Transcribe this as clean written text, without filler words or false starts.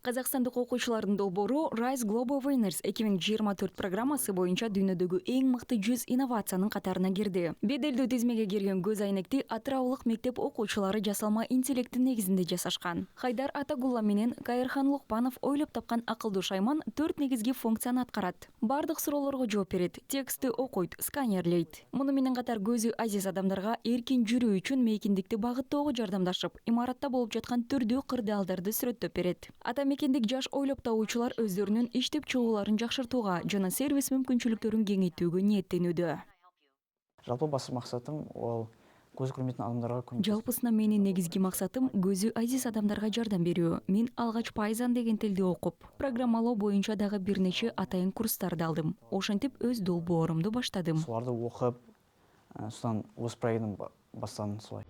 Казакстандык окуучулардын долбоору Rise Global Winners 2024 программасы боюнча дүйнөдөгү эң мыкты 100 инновациянын катарына кирди. Беделдүү тизмеге кирген көз айнекти атыраулык мектеп окуучулары жасалма интеллекти негизинде жасашкан. Хайдар Атагулла менен Кайырхан Лукпанов ойлоп тапкан акылдуу шайман 4 негизги функцияны аткарат. Бардык суроолорго жооп берет, текстти окуйт, сканерлейт. Муну менен катар көзү азиз адамдарга эркин жүрүү үчүн мейкиндикти багыттоого жардамдашып, имаратта болуп жаткан түрдүү кырдаалдарды сүрөттөп берет. Мекендик жаш ойлоп табуучулар өздөрүнүн иштеп чыгууларын жакшыртууга жана сервис мүмкүнчүлүктөрүн кеңейтүүгө ниеттенүүдө. Жалпы басым максатым ол көзү көрмөйтүн адамдарга көмөк. Жалпысына менин негизги максатым көзү азиз адамдарга жардам берүү. Мен алгач Python деген тилди окуп, программалоо боюнча дагы бир нече атайын курстарды алдым. Ошентип өз долбоорумду баштадым. Буларды окуп, содан өз проектин баштадым солай.